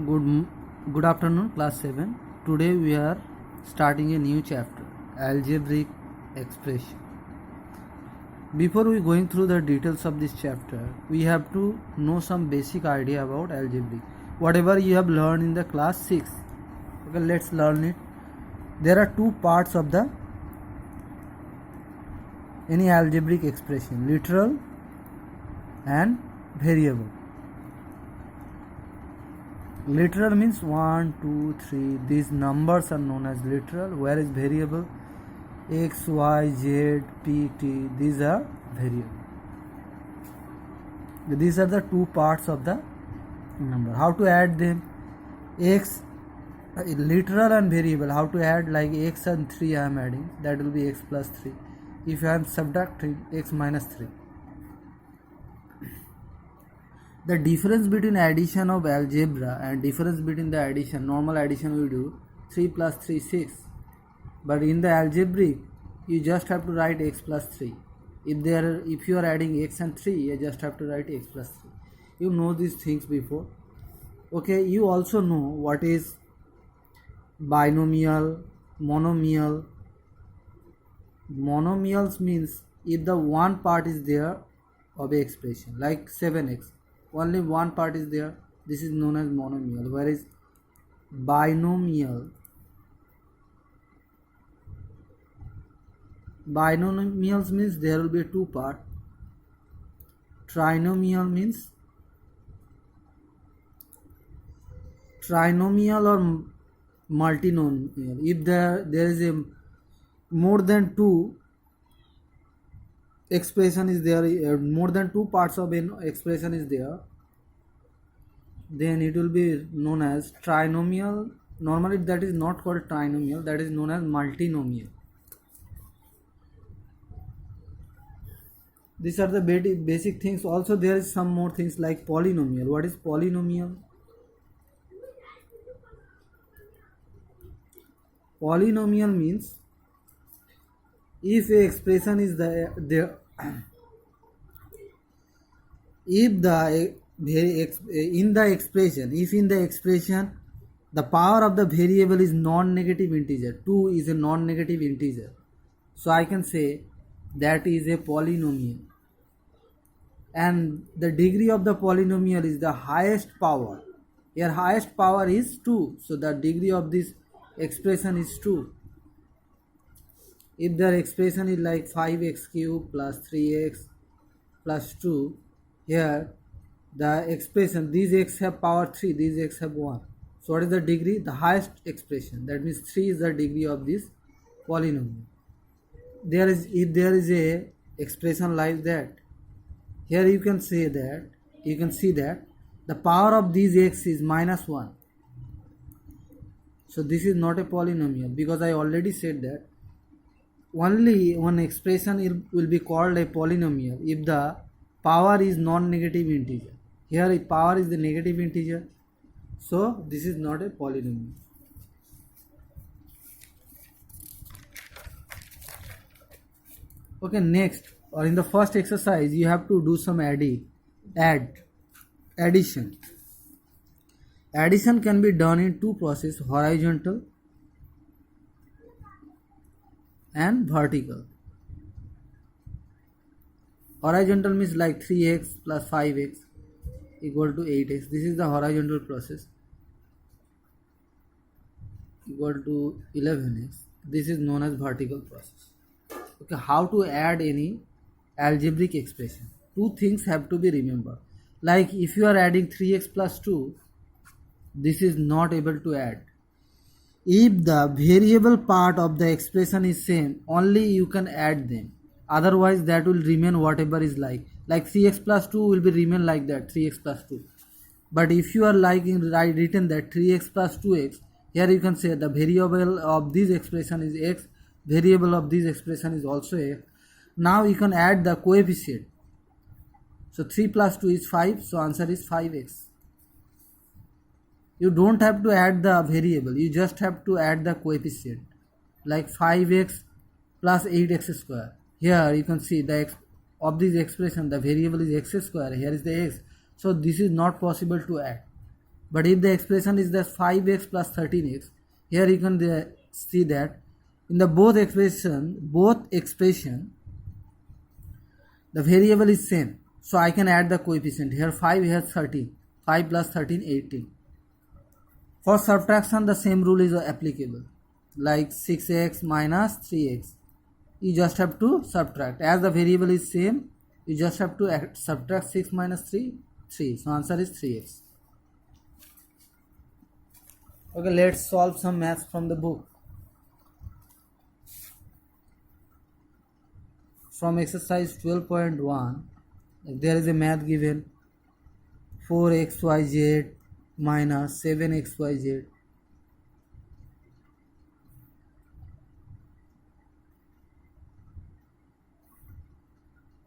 Good, good afternoon, class 7. Today we are starting a new chapter, algebraic expression. Before we going through the details of this chapter, we have to know some basic idea about algebraic. Whatever you have learned in the class 6. Okay, let's learn it. There are two parts of the any algebraic expression, literal and variable. Literal means 1, 2, 3. These numbers are known as literal, whereas variable x, y, z, p, t, these are variable. These are the two parts of the number. How to add them? X, literal and variable. How to add? Like x and 3 I am adding, that will be x plus 3. If I am subtracting, x minus 3. The difference between addition of algebra and difference between the addition, normal addition we do 3 plus 3 6, but in the algebraic you just have to write x plus 3. If you are adding x and 3, you just have to write x plus 3. You know these things before. Okay, you also know what is binomial, monomial. Monomials means if the one part is there of a expression, like 7x, only one part is there, this is known as monomial. Whereas binomials means there will be two part. Trinomial means or multinomial. If there is a more than two expression is there, more than two parts of an expression is there, then it will be known as trinomial. Normally that is not called trinomial, that is known as multinomial. These are the basic things. Also there is some more things like polynomial. What is polynomial? Polynomial means if a expression is there if in the expression the power of the variable is non-negative integer, 2 is a non-negative integer, so I can say that is a polynomial, and the degree of the polynomial is the highest power. Here highest power is 2, so the degree of this expression is 2. If the expression is like 5x cube plus 3x plus 2, here the expression, these x have power 3, these x have 1. So what is the degree? The highest expression. That means 3 is the degree of this polynomial. If there is a expression like that, here you can see that the power of these x is minus 1. So this is not a polynomial, because I already said that only one expression will be called a polynomial if the power is non-negative integer. Here if power is the negative integer, so this is not a polynomial. Okay, next, or in the first exercise you have to do some addition. Addition can be done in two processes, horizontal and vertical. Horizontal means like 3x plus 5x equal to 8x. This is the horizontal process, equal to 11x. This is known as vertical process. Okay, how to add any algebraic expression? Two things have to be remembered. Like if you are adding 3x plus 2, this is not able to add. If the variable part of the expression is same, only you can add them. Otherwise that will remain whatever is like 3x plus 2 will be remain like that, 3x plus 2. But if you are written that 3x plus 2x, here you can say the variable of this expression is x, variable of this expression is also x. Now you can add the coefficient. So 3 plus 2 is 5, so answer is 5x. You don't have to add the variable, you just have to add the coefficient, like 5x plus 8x square. Here you can see the of this expression, the variable is x square, here is the x, so this is not possible to add. But if the expression is that 5x plus 13x, here you can see that in the both expression, the variable is same. So I can add the coefficient. Here 5, here 13. 5 plus 13, 18. For subtraction, the same rule is applicable. Like 6x minus 3x. You just have to subtract. As the variable is same, you just have to subtract 6 minus 3, 3. So answer is 3x. Okay, let's solve some maths from the book. From exercise 12.1, there is a math given 4xyz minus 7xyz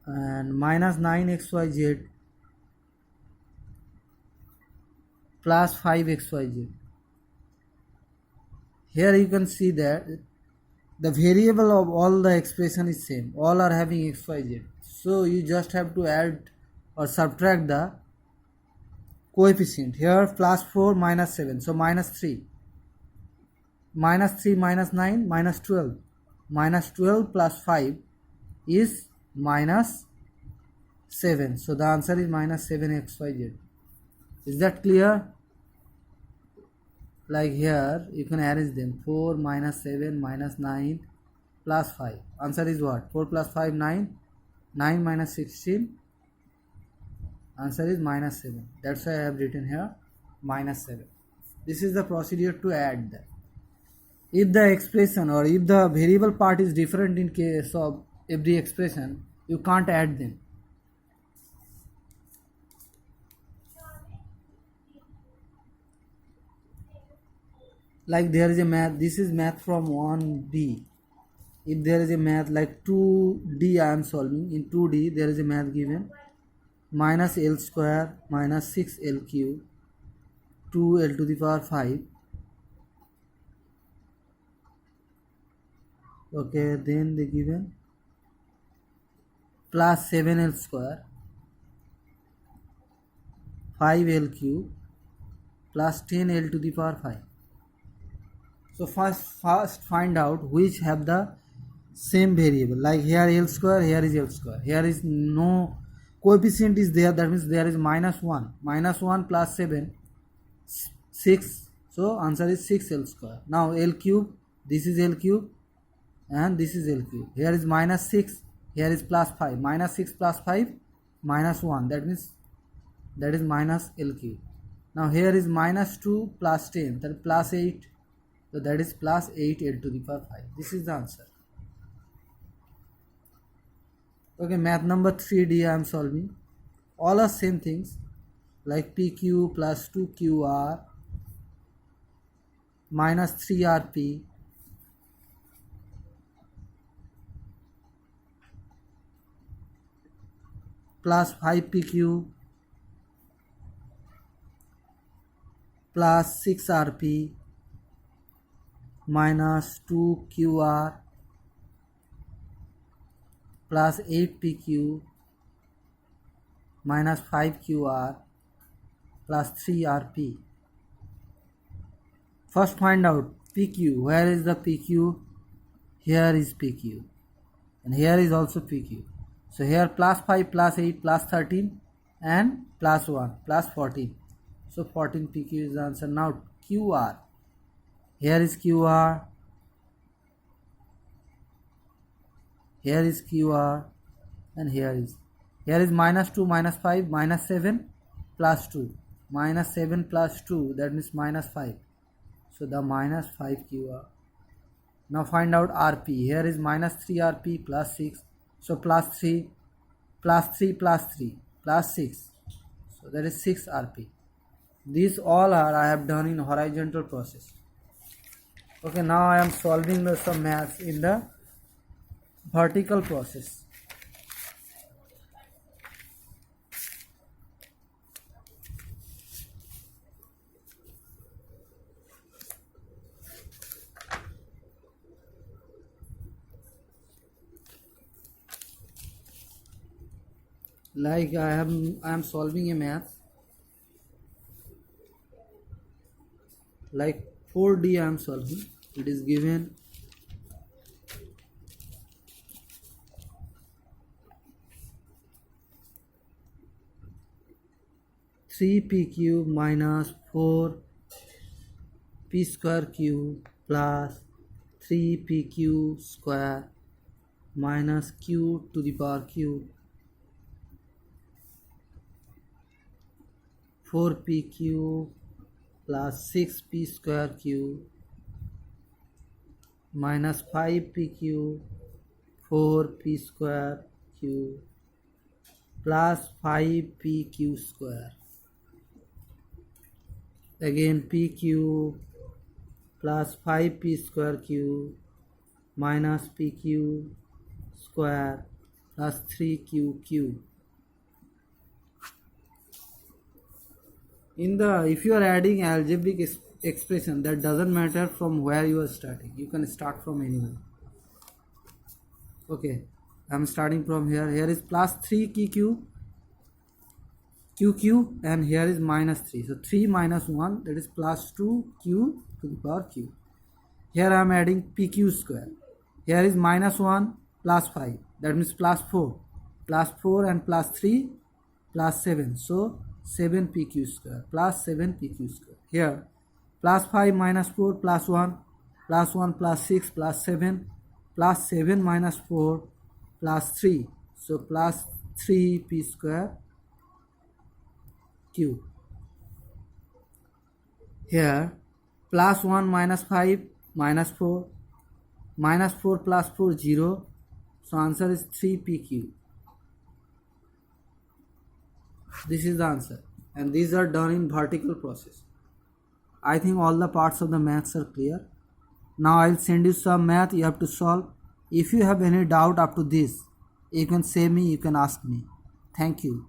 and minus 9xyz plus 5xyz. Here you can see that the variable of all the expression is same. All are having xyz. So you just have to add or subtract the coefficient. Here plus 4 minus 7. So minus 3. Minus 3 minus 9 minus 12. Minus 12 plus 5 is minus 7. So the answer is minus 7xyz. Is that clear? Like here you can arrange them. 4 minus 7 minus 9 plus 5. Answer is what? 4 plus 5, 9. 9 minus 16. Answer is minus 7. That's why I have written here minus 7. This is the procedure to add that. If the expression or if the variable part is different in case of every expression, you can't add them. Like there is a math, this is math from 1D. If there is a math like 2D I am solving, in 2D there is a math given minus L square minus 6L cube 2L to the power 5. Okay, then they given plus 7L square 5L cube plus 10L to the power 5. So first find out which have the same variable. Like here L square, here is L square. Here is no coefficient is there, that means there is minus 1. Minus 1 plus 7, 6. So answer is 6L square. Now L cube, this is L cube and this is L cube. Here is minus 6, here is plus 5. Minus 6 plus 5, minus 1. That means that is minus L cube. Now here is minus 2 plus 10, that is plus 8. So that is plus 8L to the power 5. This is the answer. Okay, math number 3D I am solving. All are same things like PQ plus 2QR minus 3RP plus 5PQ plus 6RP minus 2QR plus 8PQ minus 5QR plus 3RP. First find out PQ. Where is the PQ? Here is PQ and here is also PQ. So here plus 5 plus 8 plus 13 and plus 1 plus 14. So 14 PQ is the answer. Now QR. Here is QR. Here is QR and here is minus 2 minus 5 minus 7 plus 2. Minus 7 plus 2, that means minus 5. So the minus 5 QR. Now find out RP. Here is minus 3 RP plus 6. So plus 3 plus 3 plus 3 plus 6. So that is 6 RP. These all are I have done in horizontal process. Okay, now I am solving some maths in the vertical process. Like I am solving a math like 4D I am solving. It is given 3p cube minus 4p square cube plus 3pq square minus q to the power cube 4p cube plus 6p square cube minus 5p cube 4p square cube plus 5pq square, again p cube plus 5p square cube minus pq square plus 3q cube. If you are adding algebraic expression, that doesn't matter from where you are starting. You can start from anywhere. Okay, I am starting from here. Here is plus 3q QQ, and here is minus 3. So 3 minus 1, that is plus 2q to the power q. Here I am adding pq square. Here is minus 1 plus 5, that means plus 4. Plus 4 and plus 3 plus 7. So 7pq square plus 7pq square. Here plus 5 minus 4 plus 1 plus 6 plus 7 plus 7 minus 4 plus 3. So plus 3p square q. Here plus 1 minus 5 minus 4 minus 4 plus 4 0. So answer is 3pq. This is the answer, and these are done in vertical process. I think all the parts of the maths are clear. Now I'll send you some math you have to solve. If you have any doubt up to this, you can say me, you can ask me. Thank you.